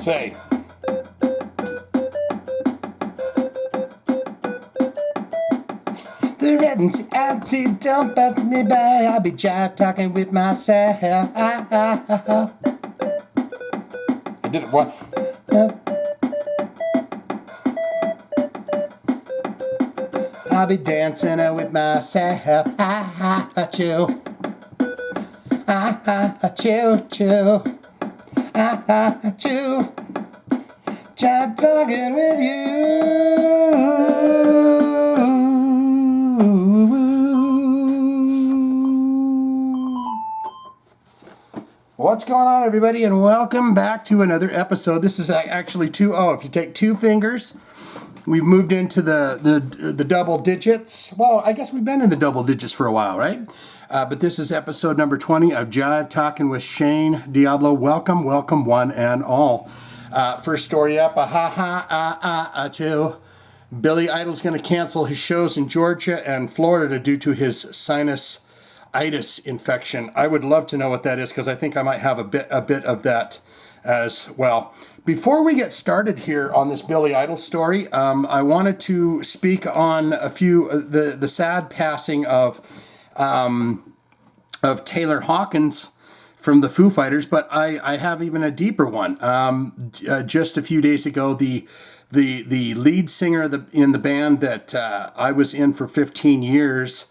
Say. The redden's empty, don't pass me by. I'll be jive talking with myself. I did it what? I'll be dancing with myself. Chew. Chew, chew. Chew. Jive talking with you. What's going on, everybody, and welcome back to another episode. This is actually if you take two fingers, we've moved into the double digits. Well, I guess we've been in the double digits for a while, right? But this is episode number 20 of Jive Talkin with Shane Diablo. Welcome, welcome, one and all. First story up, Billy Idol's going to cancel his shows in Georgia and Florida due to his sinusitis infection. I would love to know what that is because I think I might have a bit of that as well. Before we get started here on this Billy Idol story, I wanted to speak on a few the sad passing of Taylor Hawkins from the Foo Fighters, but I have even a deeper one. Just a few days ago, the lead singer in the band that I was in for 15 years,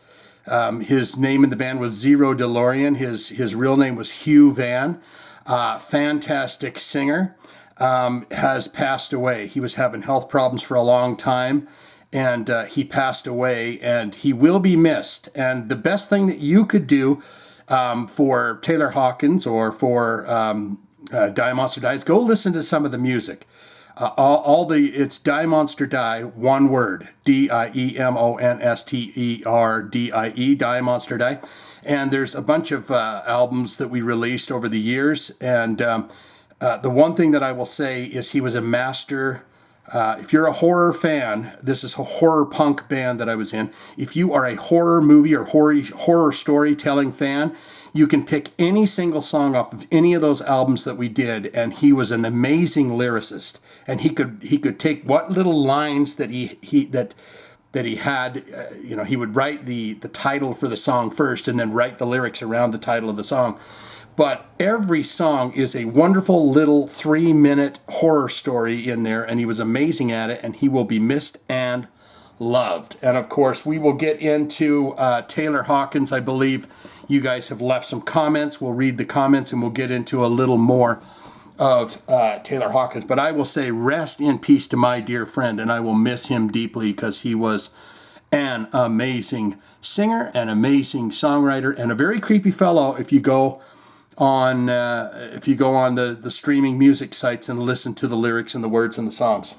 his name in the band was Zero DeLorean. His real name was Hugh Van. Fantastic singer, has passed away. He was having health problems for a long time, and he passed away, and he will be missed. And the best thing that you could do for Taylor Hawkins or for Die Monster Die is go listen to some of the music. It's Die Monster Die, one word, DIEMONSTER Die Monster Die. And there's a bunch of albums that we released over the years. And the one thing that I will say is he was a master. If you're a horror fan, this is a horror punk band that I was in. If you are a horror movie or horror storytelling fan, you can pick any single song off of any of those albums that we did, and he was an amazing lyricist. And he could take what little lines that he had, he would write the title for the song first, and then write the lyrics around the title of the song. But every song is a wonderful little 3-minute horror story in there, and he was amazing at it, and he will be missed and loved. And of course, we will get into Taylor Hawkins. I believe you guys have left some comments. We'll read the comments, and we'll get into a little more of Taylor Hawkins. But I will say rest in peace to my dear friend, and I will miss him deeply because he was an amazing singer, an amazing songwriter, and a very creepy fellow if you go on the streaming music sites and listen to the lyrics and the words and the songs.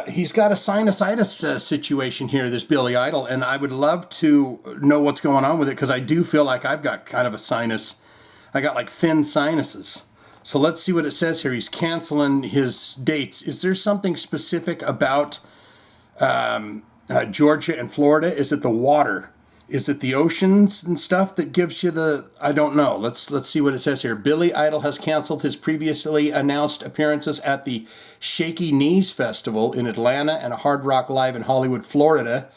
He's got a sinusitis situation here, this Billy Idol, and I would love to know what's going on with it because I do feel like I've got kind of a sinus. I got like thin sinuses. So let's see what it says here. He's canceling his dates. Is there something specific about Georgia and Florida? Is it the water? Is it the oceans and stuff that gives you I don't know. Let's see what it says here. Billy Idol has canceled his previously announced appearances at the Shaky Knees Festival in Atlanta and a Hard Rock Live in Hollywood, Florida.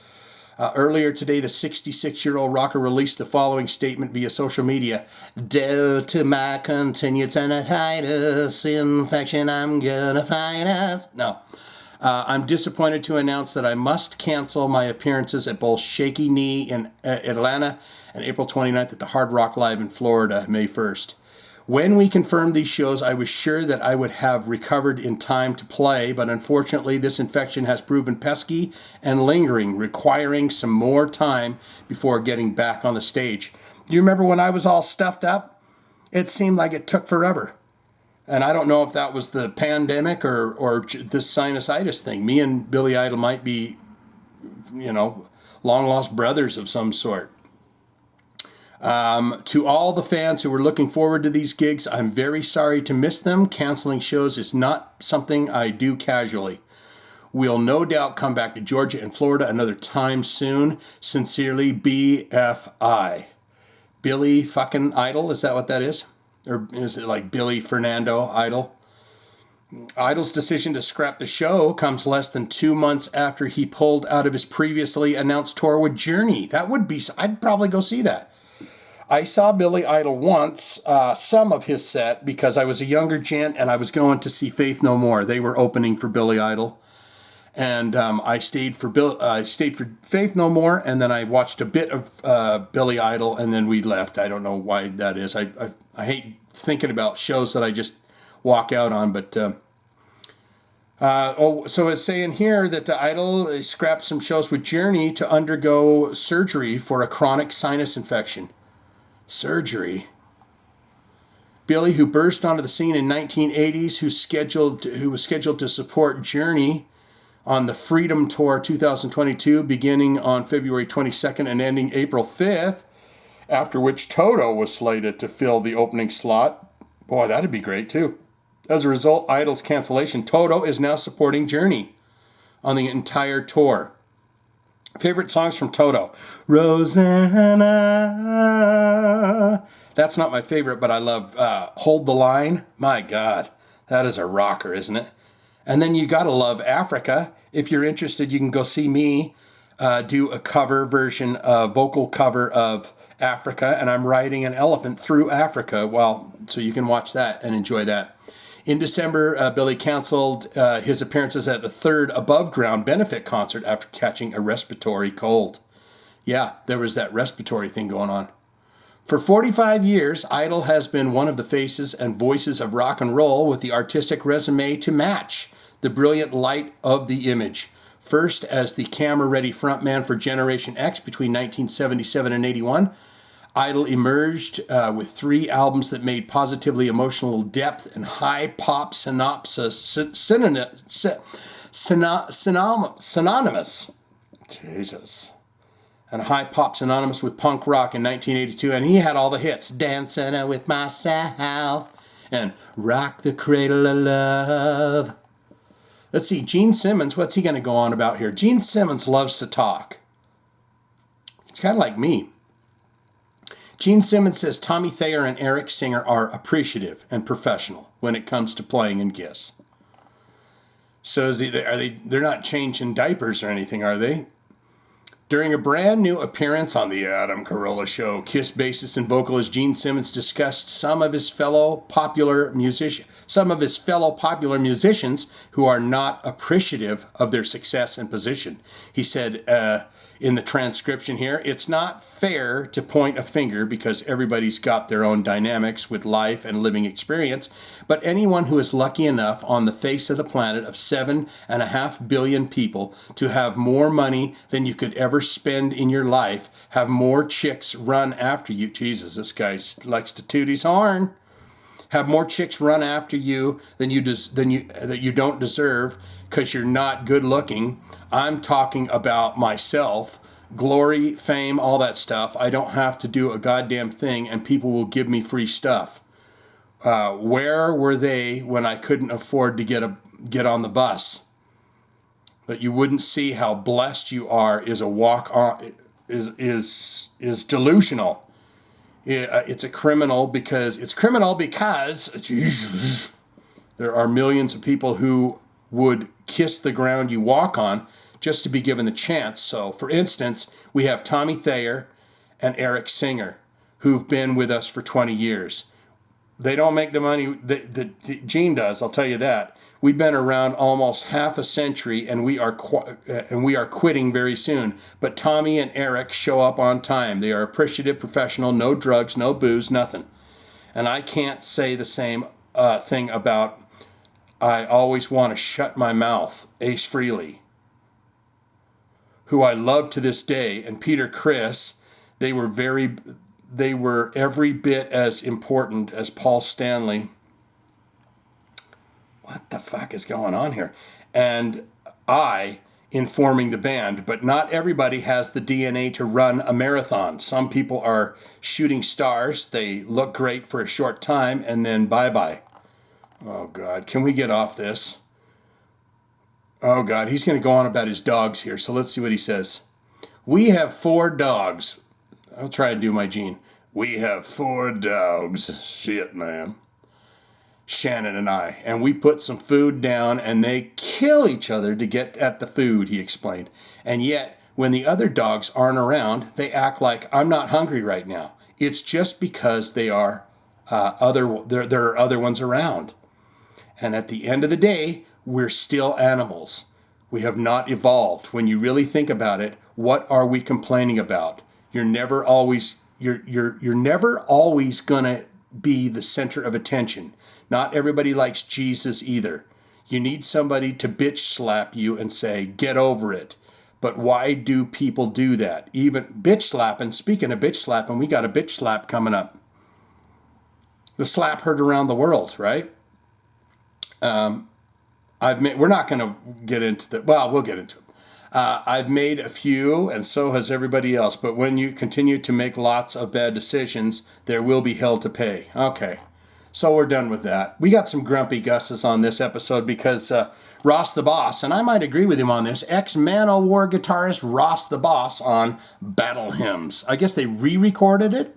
Earlier today, the 66-year-old rocker released the following statement via social media. Due to my continued sinusitis infection, I'm gonna fight it. No. I'm disappointed to announce that I must cancel my appearances at both Shaky Knee in Atlanta and April 29th at the Hard Rock Live in Florida, May 1st. When we confirmed these shows, I was sure that I would have recovered in time to play, but unfortunately this infection has proven pesky and lingering, requiring some more time before getting back on the stage. Do you remember when I was all stuffed up? It seemed like it took forever. And I don't know if that was the pandemic or this sinusitis thing. Me and Billy Idol might be, long-lost brothers of some sort. To all the fans who were looking forward to these gigs, I'm very sorry to miss them. Canceling shows is not something I do casually. We'll no doubt come back to Georgia and Florida another time soon. Sincerely, BFI. Billy fucking Idol, is that what that is? Or is it like Billy Fernando Idol? Idol's decision to scrap the show comes less than 2 months after he pulled out of his previously announced tour with Journey. That would be, I'd probably go see that. I saw Billy Idol once, some of his set, because I was a younger gent and I was going to see Faith No More. They were opening for Billy Idol. And I stayed for Faith No More, and then I watched a bit of Billy Idol, and then we left. I don't know why that is. I hate thinking about shows that I just walk out on, but so it's saying here that Idol scrapped some shows with Journey to undergo surgery for a chronic sinus infection. Surgery. Billy, who burst onto the scene in 1980s, who was scheduled to support Journey on the Freedom Tour 2022, beginning on February 22nd and ending April 5th, after which Toto was slated to fill the opening slot. Boy, that'd be great too. As a result, Idol's cancellation, Toto is now supporting Journey on the entire tour. Favorite songs from Toto? Rosanna. That's not my favorite, but I love Hold the Line. My God, that is a rocker, isn't it? And then you gotta love Africa. If you're interested, you can go see me do a cover version, a vocal cover of Africa, and I'm riding an elephant through Africa. Well, so you can watch that and enjoy that. In December, Billy canceled his appearances at the third Above Ground benefit concert after catching a respiratory cold. Yeah, there was that respiratory thing going on. For 45 years, Idol has been one of the faces and voices of rock and roll with the artistic resume to match the brilliant light of the image. First as the camera-ready frontman for Generation X between 1977 and 81, Idol emerged with 3 albums that made positively emotional depth and high pop synonymous. Jesus. And high pop synonymous with punk rock in 1982, and he had all the hits. Dancing with Myself and Rock the Cradle of Love. Let's see, Gene Simmons, what's he going to go on about here? Gene Simmons loves to talk. It's kind of like me. Gene Simmons says Tommy Thayer and Eric Singer are appreciative and professional when it comes to playing in KISS. So they're not changing diapers or anything, are they? During a brand new appearance on the Adam Carolla Show, KISS bassist and vocalist Gene Simmons discussed some of his fellow popular musicians who are not appreciative of their success and position. He said in the transcription here, it's not fair to point a finger because everybody's got their own dynamics with life and living experience, but anyone who is lucky enough on the face of the planet of 7.5 billion people to have more money than you could ever spend in your life, have more chicks run after you. Jesus, this guy likes to toot his horn. Have more chicks run after you that you don't deserve because you're not good looking. I'm talking about myself, glory, fame, all that stuff. I don't have to do a goddamn thing, and people will give me free stuff. Where were they when I couldn't afford to get on the bus? But you wouldn't see how blessed you are. Is a walk on is delusional. It's criminal because Jesus, there are millions of people who would kiss the ground you walk on just to be given the chance. So, for instance, we have Tommy Thayer and Eric Singer, who've been with us for 20 years. They don't make the money that Gene does, I'll tell you that. We've been around almost half a century, and we are quitting very soon. But Tommy and Eric show up on time. They are appreciative, professional, no drugs, no booze, nothing. And I can't say the same thing about I always want to shut my mouth, Ace Frehley, who I love to this day, and Peter Criss. They were every bit as important as Paul Stanley. What the fuck is going on here? And I in forming the band, but not everybody has the DNA to run a marathon. Some people are shooting stars. They look great for a short time and then bye-bye. Oh, God. Can we get off this? Oh, God. He's going to go on about his dogs here. So let's see what he says. We have 4 dogs. I'll try and do my Gene. We have 4 dogs. Shit, man. Shannon and I, and we put some food down and they kill each other to get at the food, he explained. And yet, when the other dogs aren't around, they act like I'm not hungry right now. It's just because there are other ones around. And at the end of the day, we're still animals. We have not evolved. When you really think about it, what are we complaining about? You're never always gonna be the center of attention. Not everybody likes Jesus either. You need somebody to bitch slap you and say, get over it. But why do people do that? Even bitch slapping, speaking of bitch slapping, we got a bitch slap coming up. The slap heard around the world, right? We're not going to get into the, well, we'll get into it. I've made a few, and so has everybody else. But when you continue to make lots of bad decisions, there will be hell to pay. Okay, so we're done with that. We got some grumpy Gus's on this episode because Ross the Boss, and I might agree with him on this, ex Manowar guitarist Ross the Boss on Battle Hymns. I guess they re-recorded it.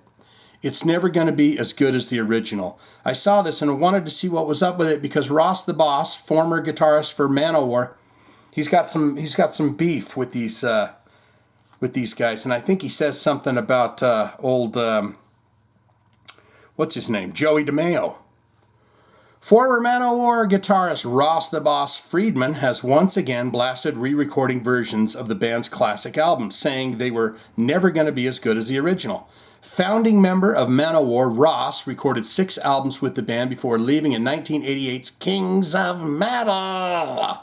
It's never going to be as good as the original. I saw this and wanted to see what was up with it because Ross the Boss, former guitarist for Manowar, he's got some beef with these guys, and I think he says something about what's his name, Joey DeMeo. Former Manowar guitarist Ross the Boss Friedman has once again blasted re-recording versions of the band's classic albums, saying they were never going to be as good as the original. Founding member of Manowar, Ross recorded 6 albums with the band before leaving in 1988's Kings of Metal.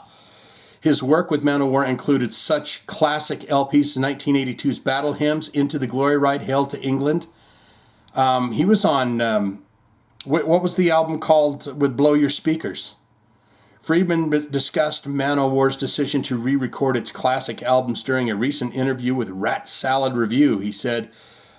His work with Manowar included such classic LPs as 1982's Battle Hymns, Into the Glory Ride, Hail to England. He was on, what was the album called with Blow Your Speakers? Friedman discussed Manowar's decision to re-record its classic albums during a recent interview with Rat Salad Review. He said,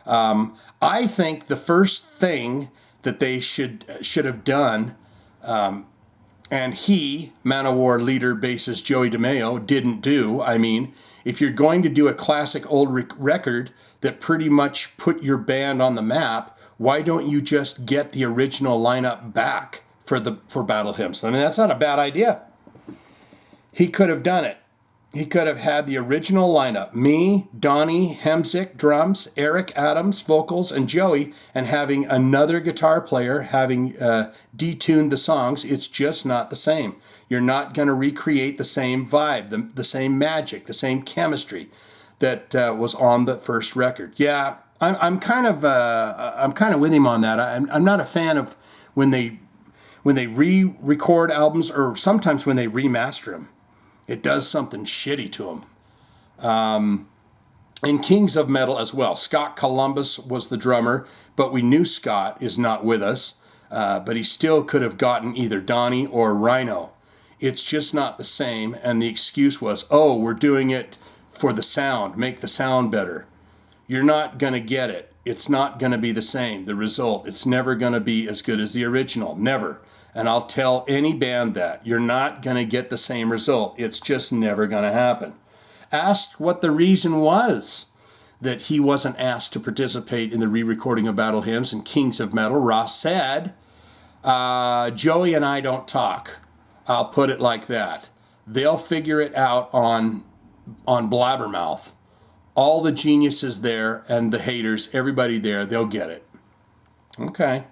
I think the first thing that they should have done, and he, Manowar leader bassist Joey DeMeo, didn't do. I mean, if you're going to do a classic old record that pretty much put your band on the map, why don't you just get the original lineup back for Battle Hymns? I mean, that's not a bad idea. He could have done it. He could have had the original lineup, me, Donnie, Hemsick, drums, Eric Adams, vocals, and Joey, and having another guitar player having detuned the songs. It's just not the same. You're not going to recreate the same vibe, the same magic, the same chemistry that was on the first record. Yeah, I'm kind of with him on that. I'm not a fan of when they re-record albums, or sometimes when they remaster them. It does something shitty to them. And Kings of Metal as well. Scott Columbus was the drummer, but we knew Scott is not with us. But he still could have gotten either Donnie or Rhino. It's just not the same. And the excuse was, oh, we're doing it for the sound, make the sound better. You're not going to get it. It's not going to be the same. The result, it's never going to be as good as the original. Never. And I'll tell any band that. You're not going to get the same result. It's just never going to happen. Asked what the reason was that he wasn't asked to participate in the re-recording of Battle Hymns and Kings of Metal, Ross said, Joey and I don't talk. I'll put it like that. They'll figure it out on Blabbermouth. All the geniuses there and the haters, everybody there, they'll get it. Okay.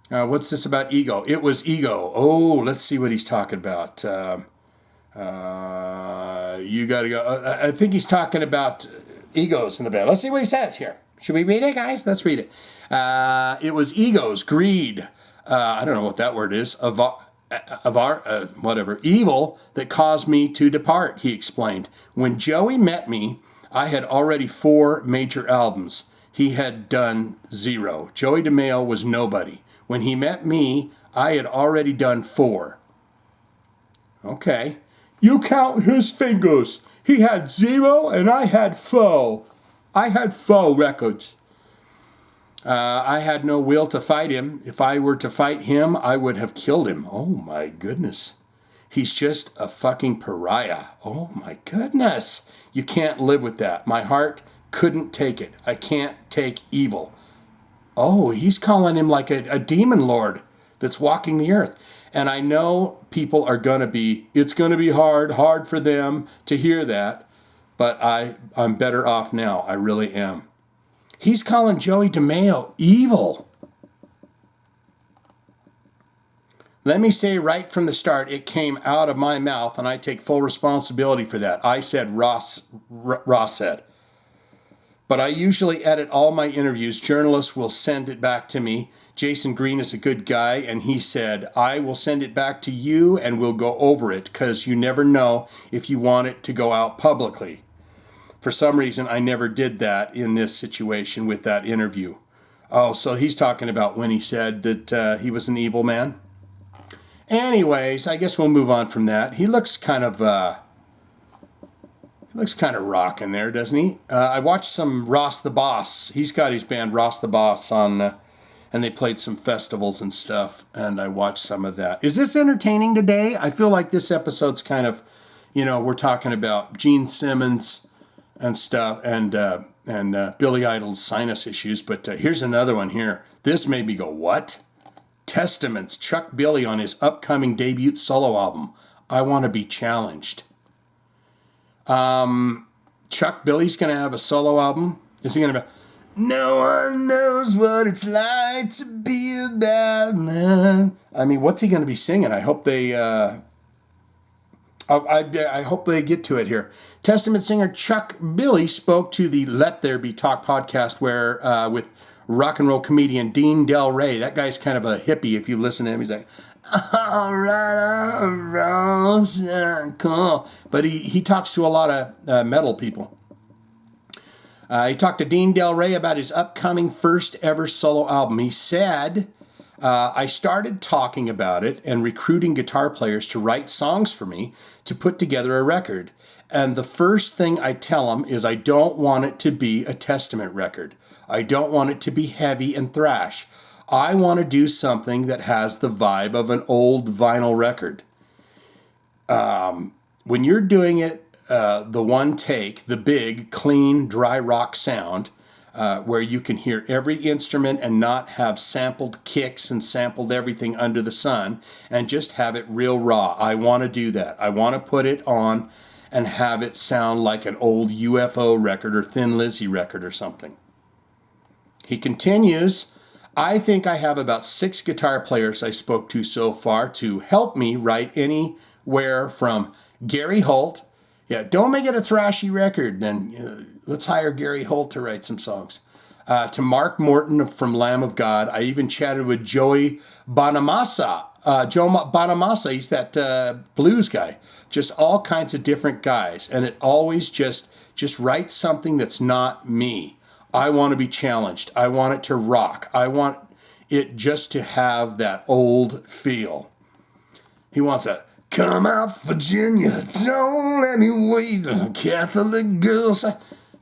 What's this about ego? It was ego. Oh, let's see what he's talking about. You got to go. I think he's talking about egos in the band. Let's see what he says here. Should we read it, guys? Let's read it. It was egos, greed. I don't know what that word is. Whatever. Evil that caused me to depart, he explained. When Joey met me, I had already 4 major albums. He had done 0. Joey DeMeo was nobody. When he met me, I had already done 4. Okay. You count his fingers. He had 0 and I had 4. I had 4 records. I had no will to fight him. If I were to fight him, I would have killed him. Oh my goodness. He's just a fucking pariah. Oh my goodness. You can't live with that. My heart couldn't take it. I can't take evil. Oh, he's calling him like a demon lord. that's walking the earth. And I know people are going to it's going to be hard for them to hear that, but I'm better off now. I really am. He's calling Joey DeMeo evil. Let me say right from the start, it came out of my mouth, and I take full responsibility for that. I said Ross said. But I usually edit all my interviews. Journalists will send it back to me. Jason Green is a good guy, and he said, I will send it back to you, and we'll go over it, because you never know if you want it to go out publicly. For some reason, I never did that in this situation with that interview. Oh, so he's talking about when he said that he was an evil man? Anyways, I guess we'll move on from that. He looks kind of rocking there, doesn't he? I watched some Ross the Boss. He's got his band Ross the Boss on, and they played some festivals and stuff, and I watched some of that. Is this entertaining today? I feel like this episode's kind of, we're talking about Gene Simmons and stuff, and Billy Idol's sinus issues, but here's another one here. This made me go, what? Testaments, Chuck Billy on his upcoming debut solo album, I Want to Be Challenged. Chuck Billy's going to have a solo album. Is he going to be, no one knows what it's like to be a bad man. I mean, what's he going to be singing? I hope they, I hope they get to it here. Testament singer Chuck Billy spoke to the Let There Be Talk podcast where, with rock and roll comedian Dean Del Rey. That guy's kind of a hippie. If you listen to him, he's like, all right, cool. But he talks to a lot of metal people. He talked to Dean Del Rey about his upcoming first ever solo album. He said, I started talking about it and recruiting guitar players to write songs for me to put together a record. And the first thing I tell them is I don't want it to be a Testament record. I don't want it to be heavy and thrash. I want to do something that has the vibe of an old vinyl record. When you're doing it, the one take, the big, clean, dry rock sound, where you can hear every instrument and not have sampled kicks and sampled everything under the sun, and just have it real raw. I want to do that. I want to put it on and have it sound like an old UFO record or Thin Lizzy record or something. He continues, I think I have about 6 guitar players I spoke to so far to help me write anywhere from Gary Holt. Yeah, don't make it a thrashy record, then let's hire Gary Holt to write some songs. To Mark Morton from Lamb of God. I even chatted with Joey Bonamassa. Joe Bonamassa, he's that blues guy. Just all kinds of different guys. And it always just write something that's not me. I want to be challenged. I want it to rock. I want it just to have that old feel. He wants a come out, Virginia, don't let me wait, Catholic girls.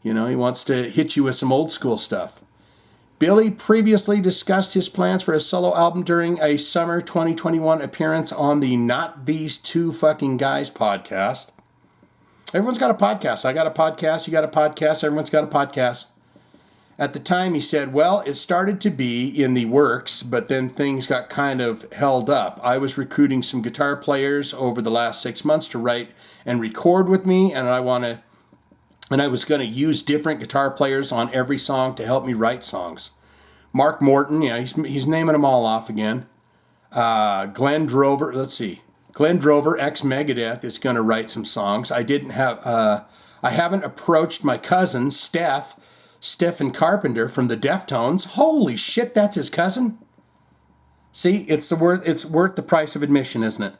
He wants to hit you with some old school stuff. Billy previously discussed his plans for a solo album during a summer 2021 appearance on the Not These Two Fucking Guys podcast. Everyone's got a podcast. I got a podcast. You got a podcast. Everyone's got a podcast. At the time, he said, well, it started to be in the works, but then things got kind of held up. I was recruiting some guitar players over the last 6 months to write and record with me, and I was going to use different guitar players on every song to help me write songs. Mark Morton, he's naming them all off again. Glenn Drover, Glenn Drover, ex-Megadeth, is going to write some songs. I haven't approached my cousin, Stephen Carpenter from the Deftones. Holy shit, that's his cousin? See, it's worth the price of admission, isn't it?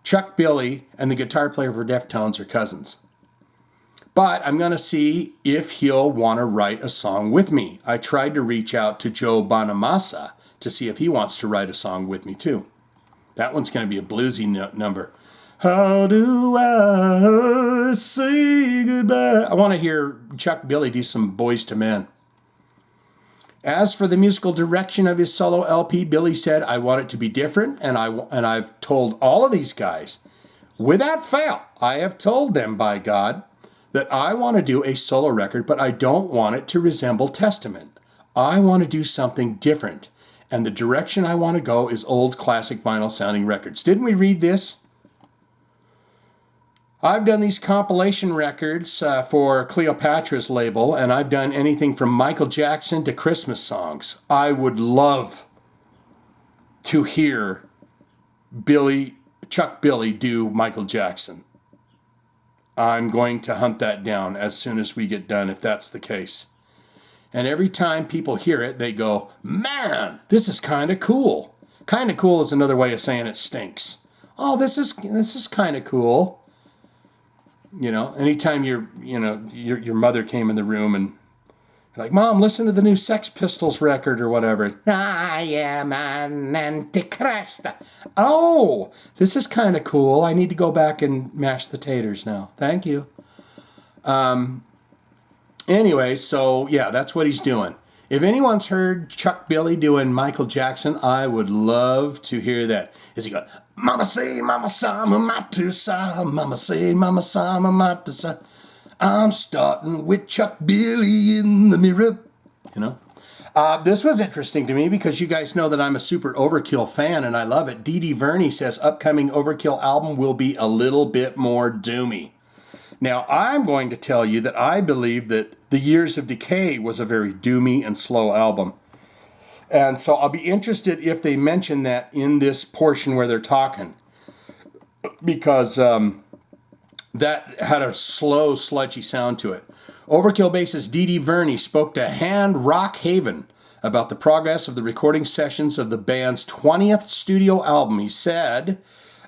Chuck Billy and the guitar player for Deftones are cousins. But I'm going to see if he'll want to write a song with me. I tried to reach out to Joe Bonamassa to see if he wants to write a song with me too. That one's going to be a bluesy number. How do I say goodbye? I want to hear Chuck Billy do some Boys to Men. As for the musical direction of his solo LP, Billy said, I want it to be different, and I've told all of these guys, without fail, I have told them, by God, that I want to do a solo record, but I don't want it to resemble Testament. I want to do something different. And the direction I want to go is old classic vinyl sounding records. Didn't we read this? I've done these compilation records for Cleopatra's label, and I've done anything from Michael Jackson to Christmas songs. I would love to hear Chuck Billy do Michael Jackson. I'm going to hunt that down as soon as we get done, if that's the case. And every time people hear it, they go, man, this is kind of cool. Kind of cool is another way of saying it stinks. Oh, this is kind of cool. You know, anytime your mother came in the room and you're like, Mom, listen to the new Sex Pistols record or whatever. I am an Antichrist. Oh, this is kind of cool. I need to go back and mash the taters now. Thank you. Anyway, so yeah, that's what he's doing. If anyone's heard Chuck Billy doing Michael Jackson, I would love to hear that. Is he going, Mama say, Mama sa, Mama tu sa, Mama say, Mama sa, Mama tu sa. I'm starting with Chuck Billy in the mirror. You know? This was interesting to me because you guys know that I'm a super Overkill fan and I love it. Dee Dee Verney says upcoming Overkill album will be a little bit more doomy. Now, I'm going to tell you that I believe that The Years of Decay was a very doomy and slow album. And so I'll be interested if they mention that in this portion where they're talking. Because that had a slow, sludgy sound to it. Overkill bassist Dee Dee Verney spoke to Hand Rock Haven about the progress of the recording sessions of the band's 20th studio album. He said,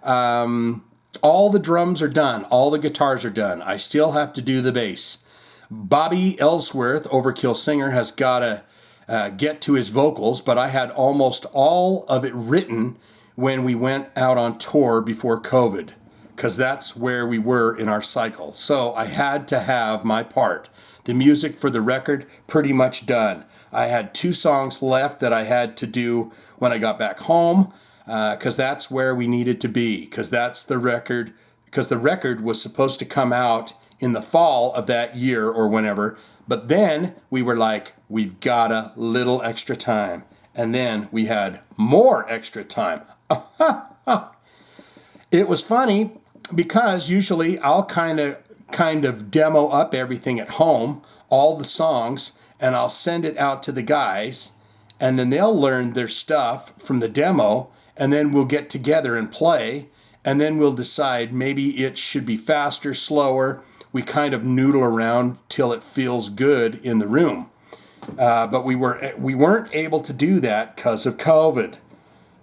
all the drums are done. All the guitars are done. I still have to do the bass. Bobby Ellsworth, Overkill singer, has got to get to his vocals, but I had almost all of it written when we went out on tour before COVID, because that's where we were in our cycle. So I had to have my part. The music for the record pretty much done. I had 2 songs left that I had to do when I got back home, because that's where we needed to be, because that's the record, because the record was supposed to come out in the fall of that year or whenever, but then we were like, we've got a little extra time, and then we had more extra time. It was funny because usually I'll kind of demo up everything at home, all the songs, and I'll send it out to the guys, and then they'll learn their stuff from the demo, and then we'll get together and play, and then we'll decide maybe it should be faster, slower. We kind of noodle around till it feels good in the room. But we weren't able to do that because of COVID.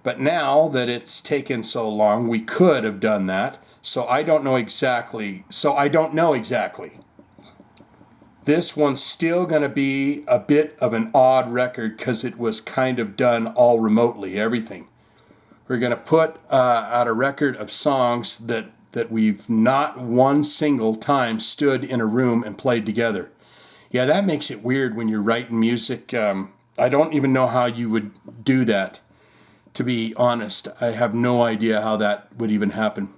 But now that it's taken so long, we could have done that. So I don't know exactly. This one's still going to be a bit of an odd record because it was kind of done all remotely, everything. We're going to put out a record of songs that we've not one single time stood in a room and played together. Yeah, that makes it weird when you're writing music. I don't even know how you would do that, to be honest. I have no idea how that would even happen.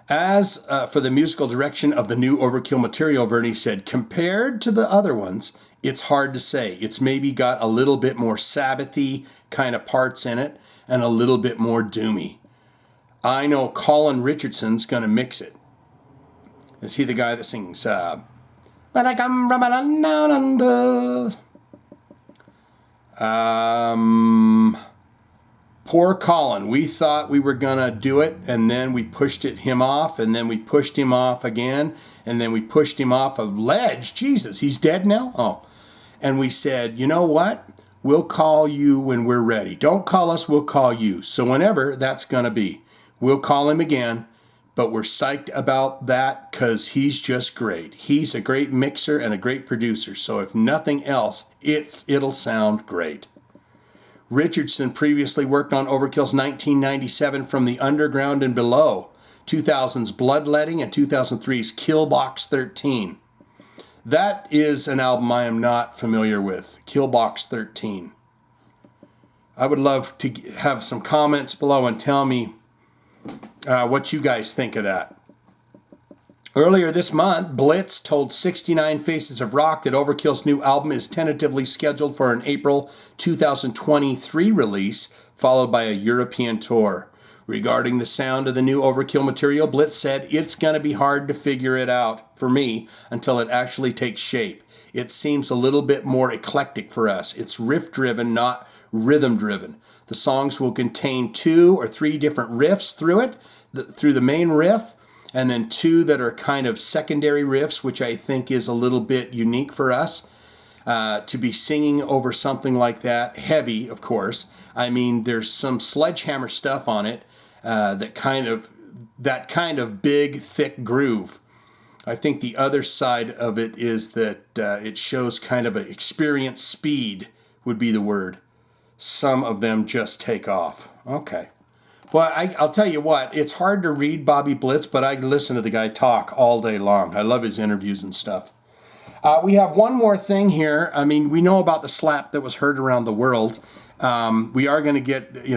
As for the musical direction of the new Overkill material, Verney said, compared to the other ones, it's hard to say. It's maybe got a little bit more Sabbath-y kind of parts in it and a little bit more doomy. I know Colin Richardson's going to mix it. Is he the guy that sings, When I come from a land down under? Poor Colin. We thought we were going to do it, and then we pushed him off, and then we pushed him off again, and then we pushed him off a ledge. Jesus, he's dead now? Oh. And we said, you know what? We'll call you when we're ready. Don't call us, we'll call you. So whenever that's going to be, we'll call him again, but we're psyched about that because he's just great. He's a great mixer and a great producer, so if nothing else, it'll sound great. Richardson previously worked on Overkill's 1997 From the Underground and Below, 2000's Bloodletting, and 2003's Killbox 13. That is an album I am not familiar with, Killbox 13. I would love to have some comments below and tell me what you guys think of that. Earlier this month, Blitz told 69 Faces of Rock that Overkill's new album is tentatively scheduled for an April 2023 release, followed by a European tour. Regarding the sound of the new Overkill material, Blitz said, "It's going to be hard to figure it out, for me, until it actually takes shape. It seems a little bit more eclectic for us. It's riff-driven, not rhythm-driven. The songs will contain 2 or 3 different riffs through the main riff, and then 2 that are kind of secondary riffs, which I think is a little bit unique for us. To be singing over something like that, heavy, of course. I mean, there's some sledgehammer stuff on it, that kind of big, thick groove. I think the other side of it is that it shows kind of an experienced speed would be the word. Some of them just take off. Okay. Well, I'll tell you what, it's hard to read Bobby Blitz, but I listen to the guy talk all day long. I love his interviews and stuff. We have one more thing here. I mean, we know about the slap that was heard around the world. We are going to get,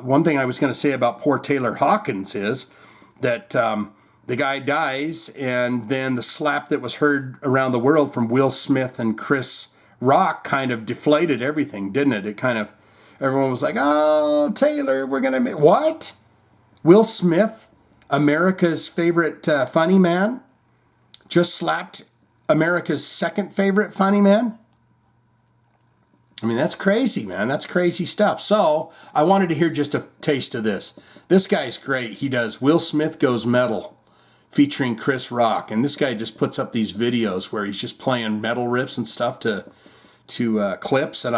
one thing I was going to say about poor Taylor Hawkins is that the guy dies, and then the slap that was heard around the world from Will Smith and Chris Rock kind of deflated everything, didn't it? It kind of, everyone was like, "Oh, Taylor, we're going to make..." What? Will Smith, America's favorite funny man, just slapped America's second favorite funny man? I mean, that's crazy, man. That's crazy stuff. So I wanted to hear just a taste of this. This guy's great. He does Will Smith Goes Metal featuring Chris Rock. And this guy just puts up these videos where he's just playing metal riffs and stuff to clips. And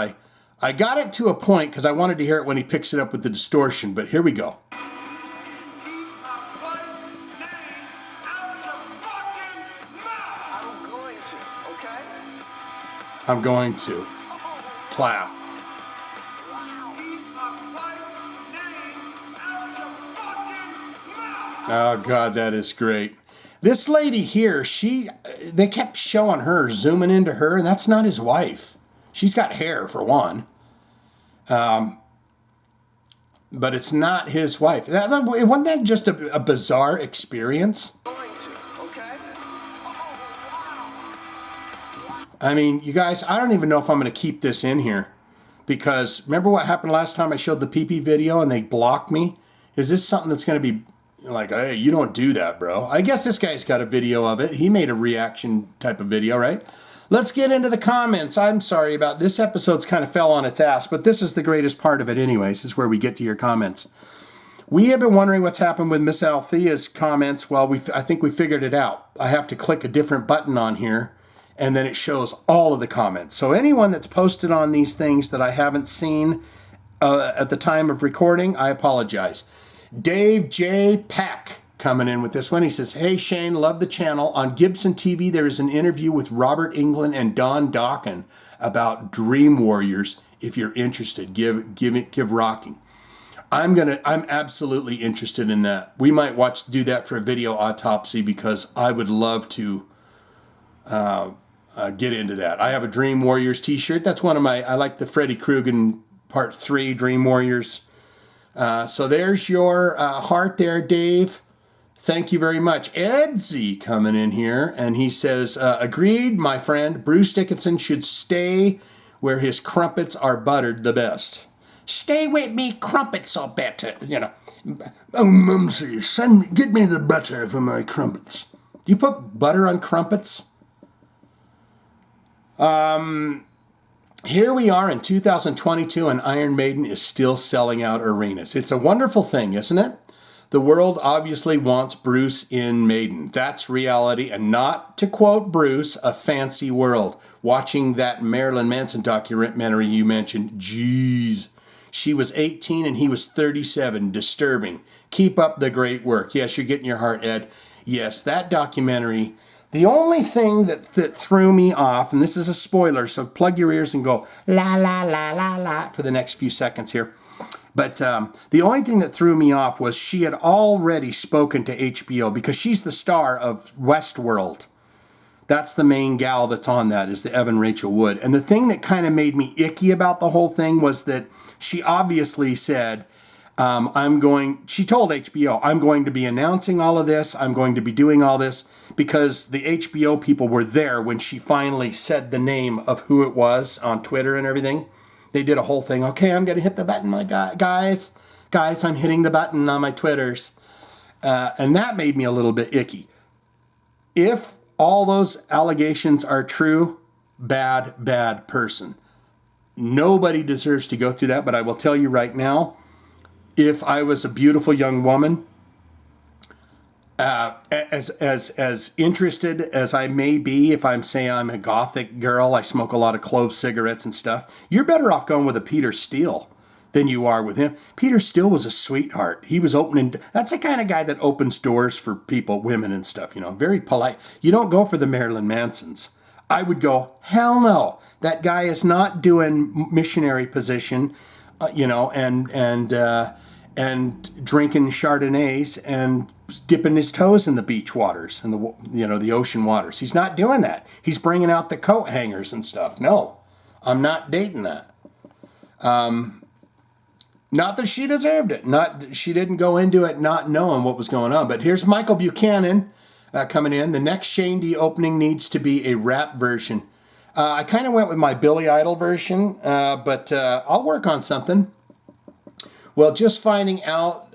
I got it to a point because I wanted to hear it when he picks it up with the distortion. But here we go. I'm going to. Plow. Oh, God, that is great. This lady here, they kept showing her, zooming into her, and that's not his wife. She's got hair, for one. But it's not his wife. Wasn't that just a bizarre experience? I mean, you guys, I don't even know if I'm going to keep this in here. Because remember what happened last time I showed the pee-pee video and they blocked me? Is this something that's going to be like, "Hey, you don't do that, bro"? I guess this guy's got a video of it. He made a reaction type of video, right? Let's get into the comments. I'm sorry about this. Episode's kind of fell on its ass, but this is the greatest part of it anyways. This is where we get to your comments. We have been wondering what's happened with Miss Althea's comments. Well, I think we figured it out. I have to click a different button on here, and then it shows all of the comments. So anyone that's posted on these things that I haven't seen at the time of recording, I apologize. Dave J. Peck coming in with this one. He says, "Hey Shane, love the channel. On Gibson TV, there is an interview with Robert Englund and Don Dokken about Dream Warriors. If you're interested, give rocking." I'm absolutely interested in that. We might do that for a video autopsy because I would love to get into that. I have a Dream Warriors t-shirt. That's one of I like the Freddy Krueger Part 3 Dream Warriors. So there's your heart there, Dave. Thank you very much. Edsy coming in here, and he says, "Agreed, my friend. Bruce Dickinson should stay where his crumpets are buttered the best." Stay with me, crumpets are better, "Oh, Mumsy, get me the butter for my crumpets." Do you put butter on crumpets? Here we are in 2022 and Iron Maiden is still selling out arenas. It's a wonderful thing, isn't it? The world obviously wants Bruce in Maiden. That's reality, and not, to quote Bruce, a fancy world. Watching that Marilyn Manson documentary you mentioned, geez. She was 18 and he was 37. Disturbing. Keep up the great work. Yes, you're getting your heart, Ed. Yes, that documentary. The only thing that threw me off, and this is a spoiler, so plug your ears and go la la la la la for the next few seconds here. But the only thing that threw me off was she had already spoken to HBO because she's the star of Westworld. That's the main gal that's on that, is the Evan Rachel Wood. And the thing that kind of made me icky about the whole thing was that she obviously said, She told HBO, I'm going to be announcing all of this. I'm going to be doing all this, because the HBO people were there when she finally said the name of who it was on Twitter and everything. They did a whole thing. Okay, I'm going to hit the button, my guys. Guys, I'm hitting the button on my Twitters. And that made me a little bit icky. If all those allegations are true, bad person. Nobody deserves to go through that, but I will tell you right now, if I was a beautiful young woman, as interested as I may be, if I'm saying I'm a gothic girl, I smoke a lot of clove cigarettes and stuff, you're better off going with a Peter Steele than you are with him. Peter Steele was a sweetheart. He was opening, that's the kind of guy that opens doors for people, women and stuff, very polite. You don't go for the Marilyn Mansons. I would go, hell no. That guy is not doing missionary position, and drinking Chardonnays and dipping his toes in the beach waters and the ocean waters. He's not doing that. He's bringing out the coat hangers and stuff. No, I'm not dating that. Not that she deserved it. She didn't go into it not knowing what was going on. But here's Michael Buchanan coming in. The next Shane D opening needs to be a rap version. I kind of went with my Billy Idol version, but I'll work on something. Well, just finding out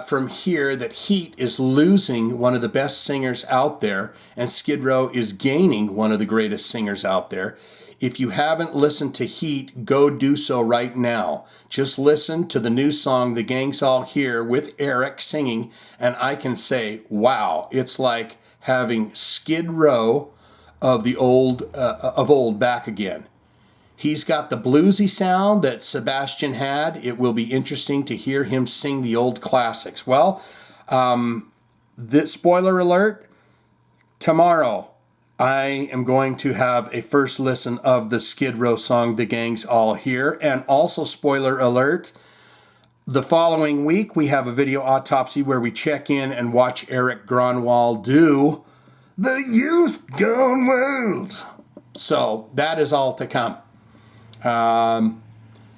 from here that Heat is losing one of the best singers out there, and Skid Row is gaining one of the greatest singers out there. If you haven't listened to Heat, go do so right now. Just listen to the new song, The Gang's All Here, with Eric singing, and I can say, wow, it's like having Skid Row of old back again. He's got the bluesy sound that Sebastian had. It will be interesting to hear him sing the old classics. Well, this spoiler alert, tomorrow I am going to have a first listen of the Skid Row song, The Gang's All Here. And also, spoiler alert, the following week we have a video autopsy where we check in and watch Eric Gronwald do The Youth Gone Wild. So that is all to come.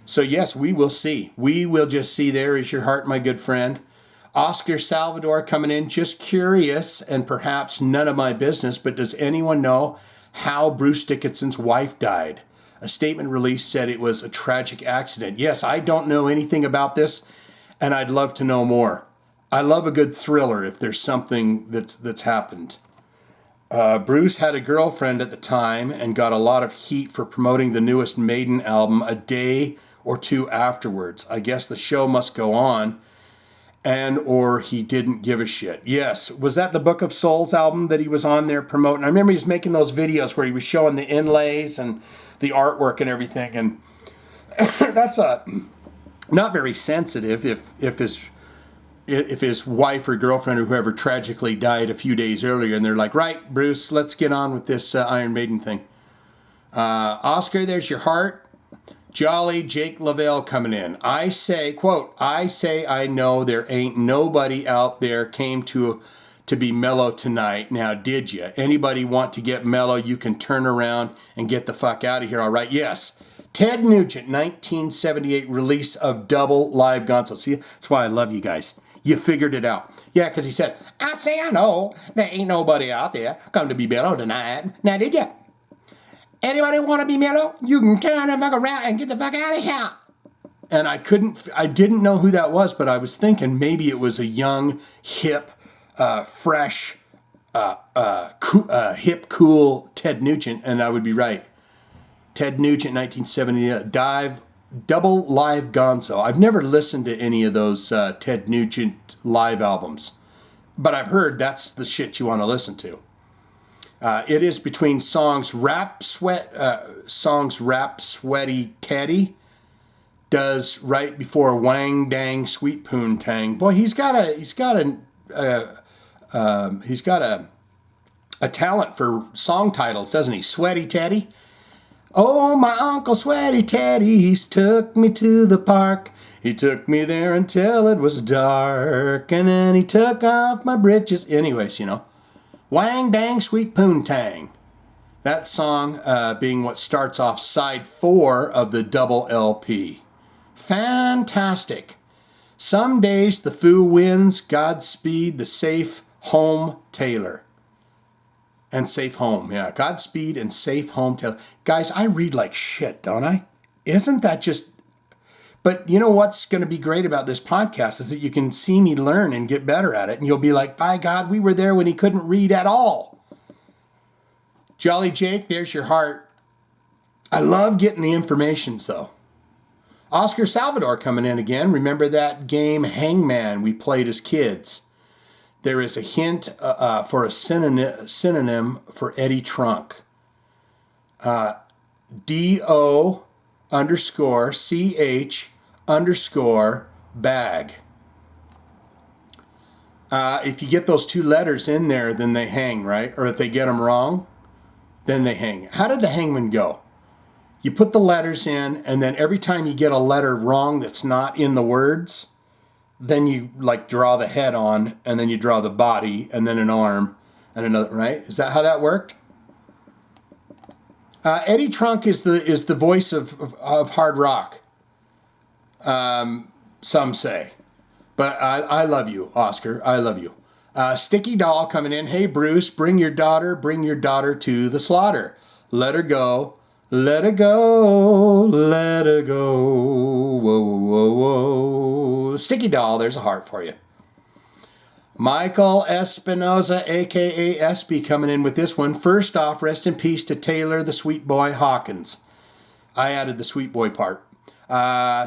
So yes, we will see. We will just see. There is your heart, my good friend. Oscar Salvador coming in, just curious and perhaps none of my business, but does anyone know how Bruce Dickinson's wife died? A statement released said it was a tragic accident. Yes, I don't know anything about this, and I'd love to know more. I love a good thriller if there's something that's happened. Bruce had a girlfriend at the time and got a lot of heat for promoting the newest Maiden album a day or two afterwards. I guess the show must go on, or he didn't give a shit. Yes, was that the Book of Souls album that he was on there promoting? I remember he was making those videos where he was showing the inlays and the artwork and everything, and that's not very sensitive if his wife or girlfriend or whoever tragically died a few days earlier, and they're like, right, Bruce, let's get on with this Iron Maiden thing. Oscar, there's your heart. Jolly Jake Lavelle coming in. I say, quote, I know there ain't nobody out there came to be mellow tonight. Now, did you? Anybody want to get mellow, you can turn around and get the fuck out of here, all right? Yes. Ted Nugent, 1978 release of Double Live Gonzo. See, that's why I love you guys. You figured it out. Yeah, because he says, I know there ain't nobody out there come to be mellow tonight. Now, did you? Anybody want to be mellow? You can turn the fuck around and get the fuck out of here. And I didn't know who that was, but I was thinking maybe it was a young, hip, fresh, hip, cool Ted Nugent, and I would be right. Ted Nugent, 1970, Double Live Gonzo. I've never listened to any of those Ted Nugent live albums, but I've heard that's the shit you want to listen to. It is between songs Rap Sweaty Teddy does right before Wang Dang Sweet Poon Tang. Boy, he's got a talent for song titles, doesn't he? Sweaty Teddy. Oh, my Uncle Sweaty Teddy, he's took me to the park. He took me there until it was dark, and then he took off my britches. Anyways, Wang Dang Sweet Poon Tang. That song being what starts off side 4 of the double LP. Fantastic. Some days the foo wins. Godspeed the safe home Taylor. And safe home, yeah. Godspeed and safe home Taylor. Guys, I read like shit, don't I? Isn't that just... But you know what's going to be great about this podcast is that you can see me learn and get better at it. And you'll be like, by God, we were there when he couldn't read at all. Jolly Jake, there's your heart. I love getting the informations, though. Oscar Salvador coming in again. Remember that game Hangman we played as kids? There is a hint for a synonym for Eddie Trunk. DO_CH_bag. If you get those two letters in there, then they hang, right? Or if they get them wrong, then they hang. How did the hangman go? You put the letters in, and then every time you get a letter wrong that's not in the words, then you like draw the head on, and then you draw the body, and then an arm, and another, right? Is that how that worked? Eddie Trunk is the voice of hard rock. Some say. But I love you, Oscar. I love you. Sticky Doll coming in. Hey, Bruce, bring your daughter to the slaughter. Let her go. Let her go. Let her go. Whoa, whoa, whoa. Sticky Doll, there's a heart for you. Michael Espinoza, a.k.a. Espy, coming in with this one. First off, rest in peace to Taylor, the sweet boy Hawkins. I added the sweet boy part.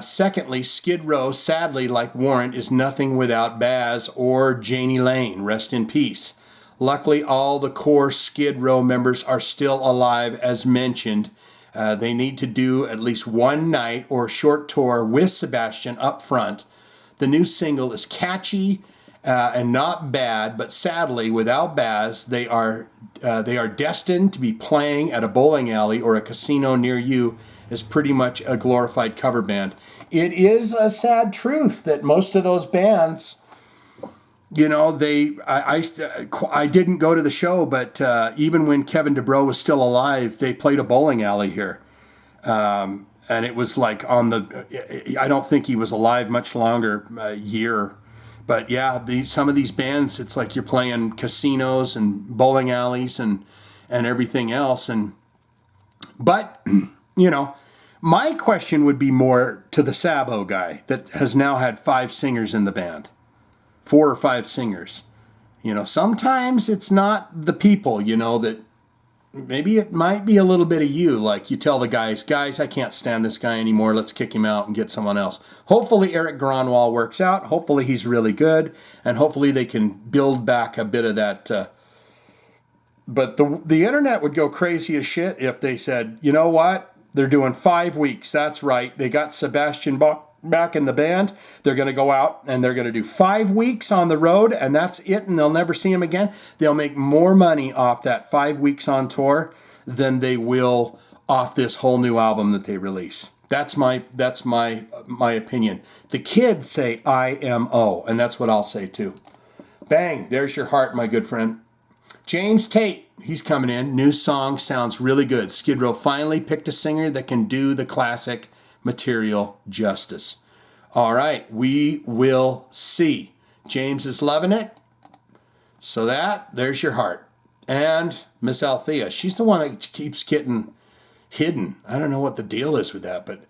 Secondly, Skid Row, sadly, like Warrant, is nothing without Baz or Janie Lane. Rest in peace. Luckily, all the core Skid Row members are still alive, as mentioned. They need to do at least one night or short tour with Sebastian up front. The new single is catchy and not bad, but sadly, without Baz, they are destined to be playing at a bowling alley or a casino near you as pretty much a glorified cover band. It is a sad truth that most of those bands, you know, I didn't go to the show, but even when Kevin DeBro was still alive, they played a bowling alley here. And it was like I don't think he was alive much longer, a year. But yeah, some of these bands, it's like you're playing casinos and bowling alleys and everything else. But, you know, my question would be more to the Sabo guy that has now had 5 singers in the band. 4 or 5 singers. You know, sometimes it's not the people, you know, that maybe it might be a little bit of you. Like you tell the guys, I can't stand this guy anymore. Let's kick him out and get someone else. Hopefully Eric Gronwall works out. Hopefully he's really good. And hopefully they can build back a bit of that. But the internet would go crazy as shit if they said, you know what? They're doing 5 weeks. That's right. They got Sebastian back in the band. They're going to go out and they're going to do 5 weeks on the road, and that's it, and they'll never see him again. They'll make more money off that 5 weeks on tour than they will off this whole new album that they release. That's my opinion. The kids say IMO, and that's what I'll say too. Bang, there's your heart, my good friend. James Tate, he's coming in. New song sounds really good. Skid Row finally picked a singer that can do the classic material justice. All right, we will see. James is loving it. So there's your heart. And Miss Althea, she's the one that keeps getting hidden. I don't know what the deal is with that, but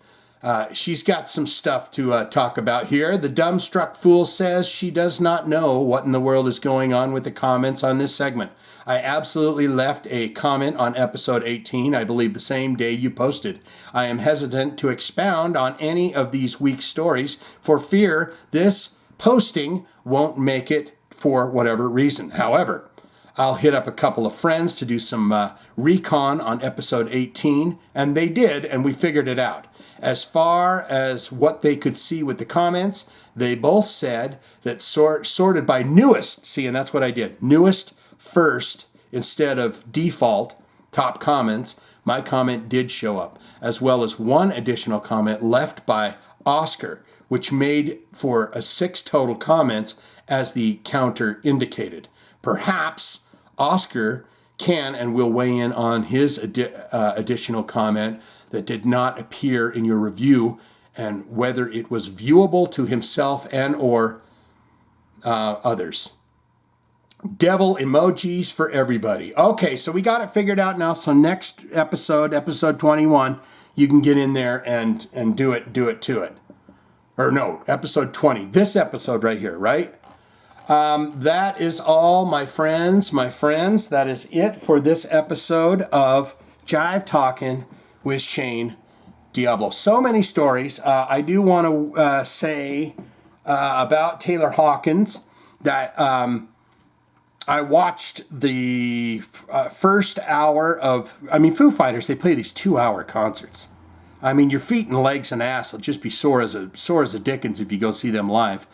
she's got some stuff to talk about here. The dumbstruck fool says she does not know what in the world is going on with the comments on this segment. I absolutely left a comment on episode 18, I believe the same day you posted. I am hesitant to expound on any of these weak stories for fear this posting won't make it for whatever reason. However, I'll hit up a couple of friends to do some recon on episode 18, and they did, and we figured it out. As far as what they could see with the comments, they both said that sorted by newest, see, and that's what I did, newest first instead of default top comments, my comment did show up, as well as one additional comment left by Oscar, which made for 6 total comments as the counter indicated. Perhaps Oscar can and will weigh in on his additional comment that did not appear in your review and whether it was viewable to himself and or others. Devil emojis for everybody. Okay, so we got it figured out now. So next episode, episode 21, you can get in there and do it to it. Or no, episode 20. This episode right here, right? That is all, my friends. That is it for this episode of Jive Talkin with Shane Diablo. So many stories. I do want to say about Taylor Hawkins that I watched the first hour of, Foo Fighters, they play these 2-hour concerts. Your feet and legs and ass will just be sore as a dickens if you go see them live.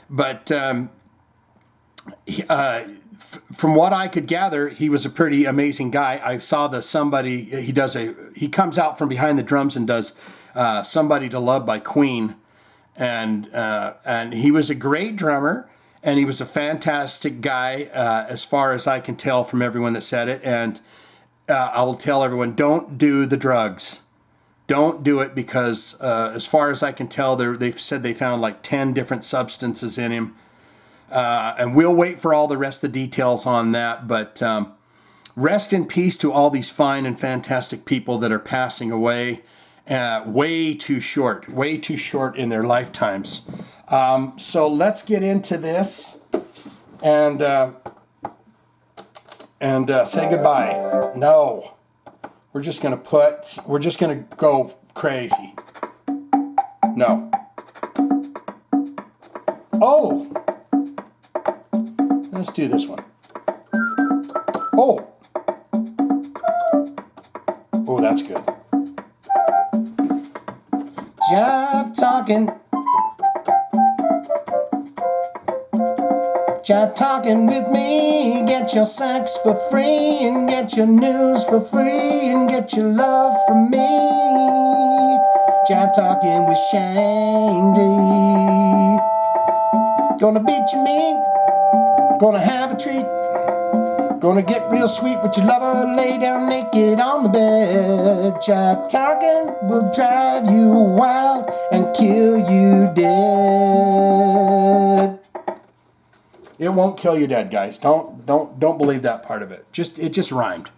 But from what I could gather, he was a pretty amazing guy. I saw he comes out from behind the drums and does Somebody to Love by Queen. And he was a great drummer. And he was a fantastic guy, as far as I can tell from everyone that said it. And I will tell everyone, don't do the drugs. Don't do it because, as far as I can tell, they've said they found like 10 different substances in him. And we'll wait for all the rest of the details on that. But rest in peace to all these fine and fantastic people that are passing away way too short in their lifetimes. So let's get into this and say goodbye. No, we're just gonna go crazy. No. Oh, let's do this one. Oh, that's good. Jive Talkin. Jive Talkin with me. Get your sex for free and get your news for free and get your love from me. Jive Talkin with Shane D. Gonna beat you mean. Gonna have a treat. Gonna get real sweet with your lover. Lay down naked on the bed. Jive Talkin will drive you wild and kill you dead. It won't kill you dead, guys. Don't believe that part of it. It just rhymed.